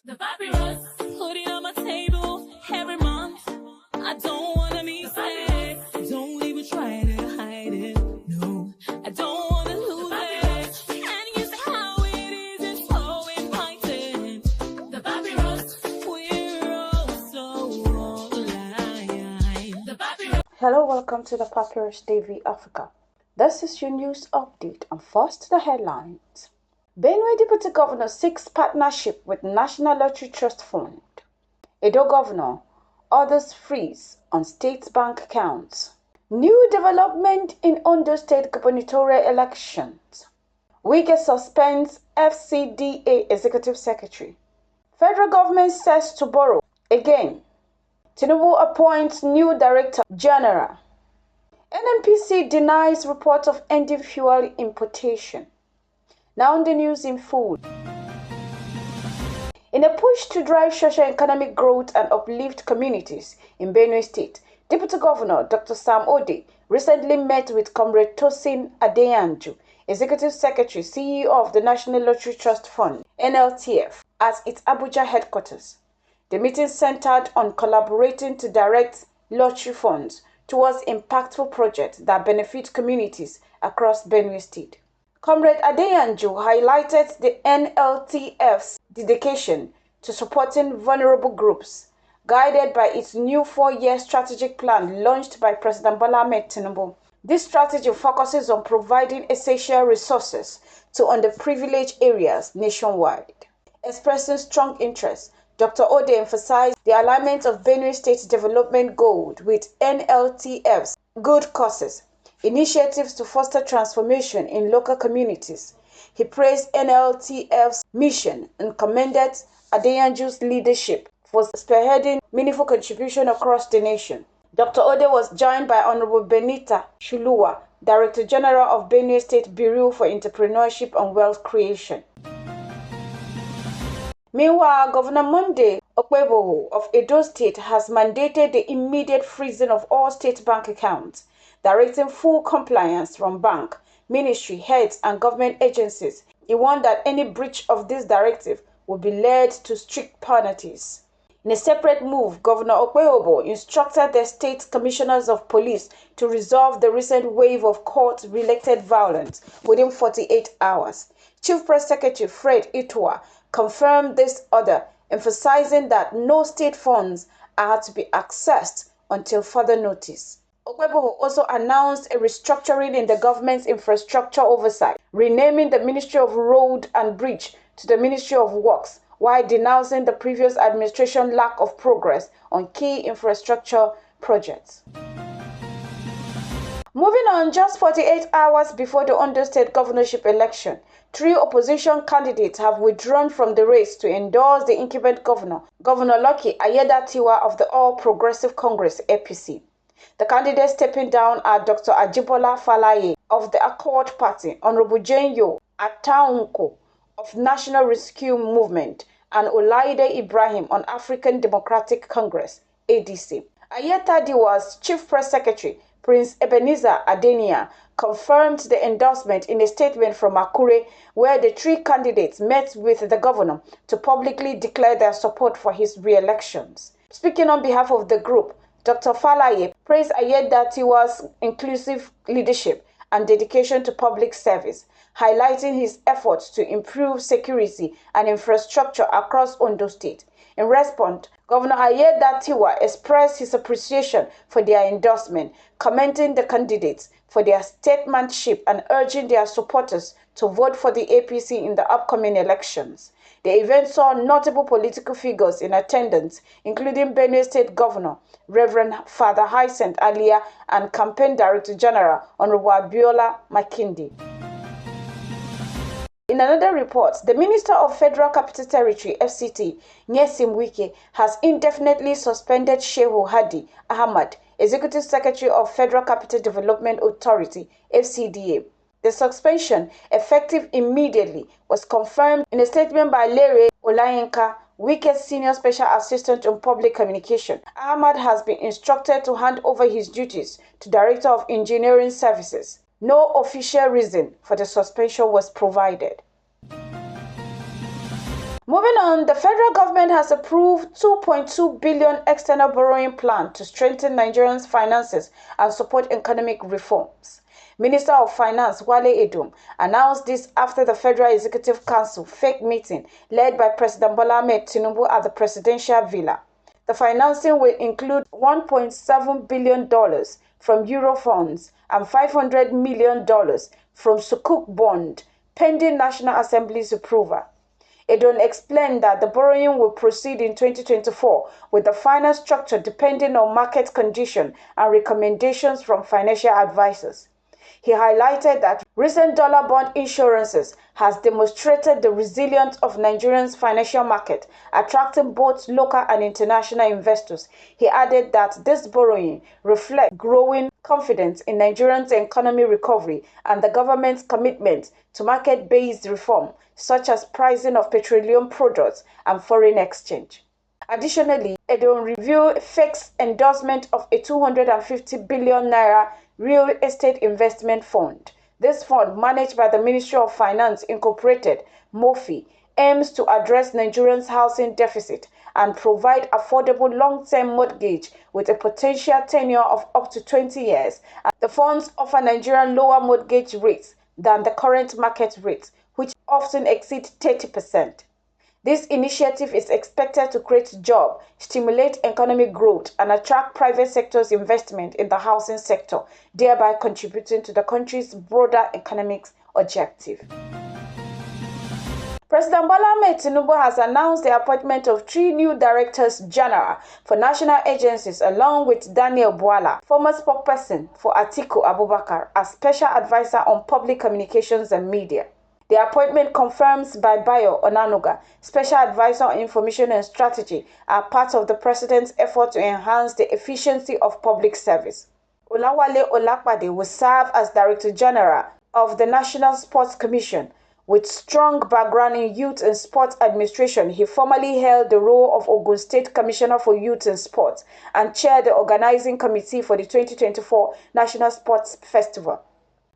The papyrus, put it on my table every month. I don't wanna be sad. Don't even try to hide it. No, I don't wanna lose it. And you say how it is, it's so inviting. The papyrus, we're all so alive. The papyrus. Hello, welcome to the Papyrus TV Africa. This is your news update, and first the headlines. Benue Deputy Governor seeks partnership with National Lottery Trust Fund. Edo Governor orders freeze on state bank accounts. New development in Ondo State gubernatorial elections. Wike suspends FCDA Executive Secretary. Federal government says to borrow again. Tinubu appoints new Director General. NNPC denies report of ending fuel importation. Now the news in full. In a push to drive socio-economic growth and uplift communities in Benue State, Deputy Governor Dr. Sam Ode recently met with Comrade Tosin Adeyanju, Executive Secretary, CEO of the National Lottery Trust Fund, NLTF, at its Abuja headquarters. The meeting centered on collaborating to direct lottery funds towards impactful projects that benefit communities across Benue State. Comrade Adeyanju highlighted the NLTF's dedication to supporting vulnerable groups, guided by its new 4-year strategic plan launched by President Bola Ahmed Tinubu. This strategy focuses on providing essential resources to underprivileged areas nationwide. Expressing strong interest, Dr. Ode emphasized the alignment of Benue State development goals with NLTF's good causes initiatives to foster transformation in local communities. He praised NLTF's mission and commended Adeyanju's leadership for spearheading meaningful contribution across the nation. Dr. Ode was joined by Honorable Benita Shuluwa, Director General of Benue State Bureau for Entrepreneurship and Wealth Creation. Meanwhile, Governor Monday Okpeboho of Edo State has mandated the immediate freezing of all state bank accounts, directing full compliance from bank, ministry, heads, and government agencies. He warned that any breach of this directive will be led to strict penalties. In a separate move, Governor Okpeboho instructed the state commissioners of police to resolve the recent wave of court-related violence within 48 hours. Chief Press Secretary Fred Itua confirmed this order, emphasizing that no state funds are to be accessed until further notice. Okpeboho also announced a restructuring in the government's infrastructure oversight, renaming the Ministry of Road and Bridge to the Ministry of Works, while denouncing the previous administration's lack of progress on key infrastructure projects. Moving on, just 48 hours before the Ondo State governorship election, 3 opposition candidates have withdrawn from the race to endorse the incumbent governor, Governor Lucky Ayedatiwa of the All Progressive Congress (APC). The candidates stepping down are Dr. Ajibola Falaye of the Accord Party, Honorable Jenyo Ataunko of National Rescue Movement, and Olaide Ibrahim on African Democratic Congress (ADC). Ayetadiwa's Chief Press Secretary, Prince Ebenezer Adenia, confirmed the endorsement in a statement from Akure, where the 3 candidates met with the governor to publicly declare their support for his re-elections. Speaking on behalf of the group, Dr. Falaye praised Ayedatiwa's inclusive leadership and dedication to public service, highlighting his efforts to improve security and infrastructure across Ondo State. In response, Governor Ayedatiwa expressed his appreciation for their endorsement, commending the candidates for their statesmanship and urging their supporters to vote for the APC in the upcoming elections. The event saw notable political figures in attendance, including Benue State Governor Reverend Father Hyacinth Alia and Campaign Director General Honorable Abiola Makinde. In another report, the Minister of Federal Capital Territory (FCT), Nyesim Wike, has indefinitely suspended Shehu Hadi Ahmad, Executive Secretary of Federal Capital Development Authority (FCDA). The suspension, effective immediately, was confirmed in a statement by Lere Olayinka, Wike's Senior Special Assistant on Public Communication. Ahmad has been instructed to hand over his duties to Director of Engineering Services. No official reason for the suspension was provided. Moving on, the federal government has approved 2.2 billion external borrowing plan to strengthen Nigerians' finances and support economic reforms. Minister of Finance Wale Edom announced this after the Federal Executive Council fake meeting led by President Bola Ahmed Tinubu at the Presidential Villa. The financing will include $1.7 billion from Euro funds and $500 million from Sukuk bond, pending National Assembly's approval. Edom explained that the borrowing will proceed in 2024 with the final structure depending on market condition and recommendations from financial advisors. He highlighted that recent dollar bond issuances has demonstrated the resilience of Nigeria's financial market, attracting both local and international investors. He added that this borrowing reflects growing confidence in Nigeria's economic recovery and the government's commitment to market-based reform, such as pricing of petroleum products and foreign exchange. Additionally, Edom reviewed FACE's endorsement of a 250 billion naira real estate investment fund. This fund, managed by the Ministry of Finance Incorporated, MOFI, aims to address Nigerians' housing deficit and provide affordable long-term mortgage with a potential tenure of up to 20 years. And the funds offer Nigerian lower mortgage rates than the current market rates, which often exceed 30%. This initiative is expected to create jobs, stimulate economic growth, and attract private sector's investment in the housing sector, thereby contributing to the country's broader economic objective. President Bola Ahmed Tinubu has announced the appointment of 3 new directors general for national agencies along with Daniel Bwala, former spokesperson for Atiku Abubakar, as special advisor on public communications and media. The appointment confirms by Bayo Onanuga, Special Advisor on Information and Strategy, are part of the President's effort to enhance the efficiency of public service. Olawale Olapade will serve as Director General of the National Sports Commission. With strong background in youth and sports administration, he formerly held the role of Ogun State Commissioner for Youth and Sports and chaired the organizing committee for the 2024 National Sports Festival.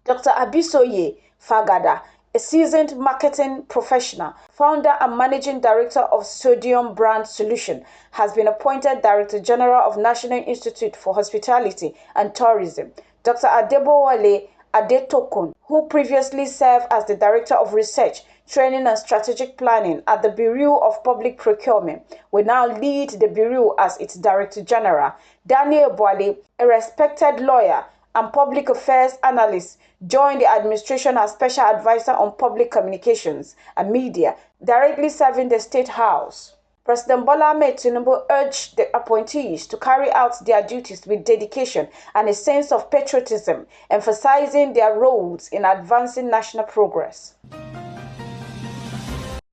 Dr. Abisoye Fagada, a seasoned marketing professional, founder and managing director of Sodium Brand Solution, has been appointed Director General of National Institute for Hospitality and Tourism. Dr. Adebowale Adetokun, who previously served as the Director of Research, Training and Strategic Planning at the Bureau of Public Procurement, will now lead the Bureau as its Director General. Daniel Bwale, a respected lawyer and public affairs analyst, joined the administration as Special Advisor on Public Communications and Media, directly serving the State House. President Bola Ahmed Tinubu urged the appointees to carry out their duties with dedication and a sense of patriotism, emphasizing their roles in advancing national progress.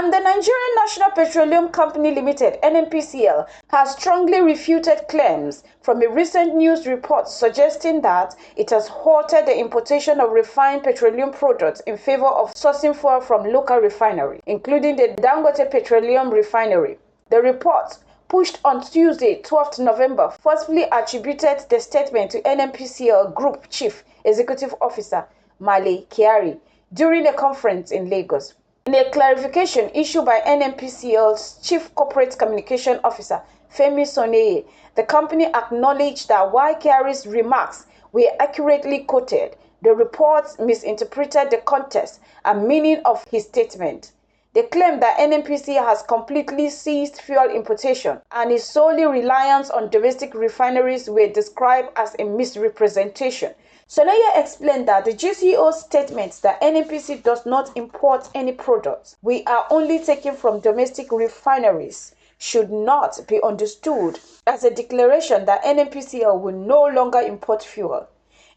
And the Nigerian National Petroleum Company Limited, NNPCL, has strongly refuted claims from a recent news report suggesting that it has halted the importation of refined petroleum products in favor of sourcing fuel from local refineries, including the Dangote Petroleum Refinery. The report, pushed on Tuesday, 12th November, forcefully attributed the statement to NNPCL Group Chief Executive Officer Male Kyari during a conference in Lagos. In a clarification issued by NNPCL's Chief Corporate Communication Officer, Femi Soneye, the company acknowledged that while Kyari's remarks were accurately quoted, the report misinterpreted the context and meaning of his statement. They claim that NNPCL has completely ceased fuel importation and its solely reliance on domestic refineries were described as a misrepresentation. Sonaya explained that the GCO's statement that NNPC does not import any products, we are only taking from domestic refineries, should not be understood as a declaration that NNPCL will no longer import fuel.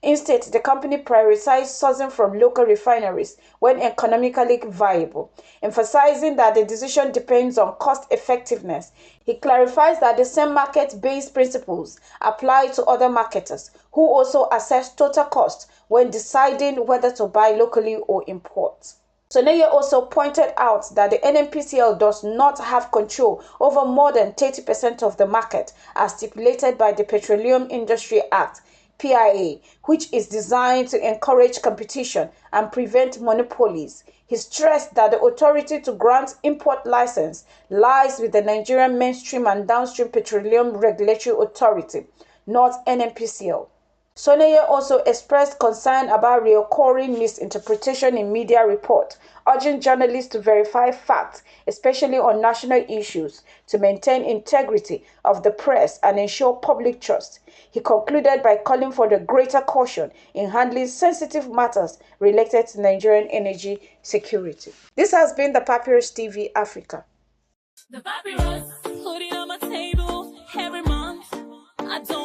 Instead, the company prioritized sourcing from local refineries when economically viable, emphasizing that the decision depends on cost effectiveness. He clarifies that the same market-based principles apply to other marketers who also assess total cost when deciding whether to buy locally or import. Soneye also pointed out that the NNPCL does not have control over more than 30% of the market as stipulated by the Petroleum Industry Act, PIA, which is designed to encourage competition and prevent monopolies. He stressed that the authority to grant import license lies with the Nigerian Mainstream and Downstream Petroleum Regulatory Authority, not NNPCL. Soneye also expressed concern about recurring misinterpretation in media reports, urging journalists to verify facts, especially on national issues, to maintain integrity of the press and ensure public trust. He concluded by calling for the greater caution in handling sensitive matters related to Nigerian energy security. This has been the Papyrus TV Africa. The papyrus, put it on my table every month. I don't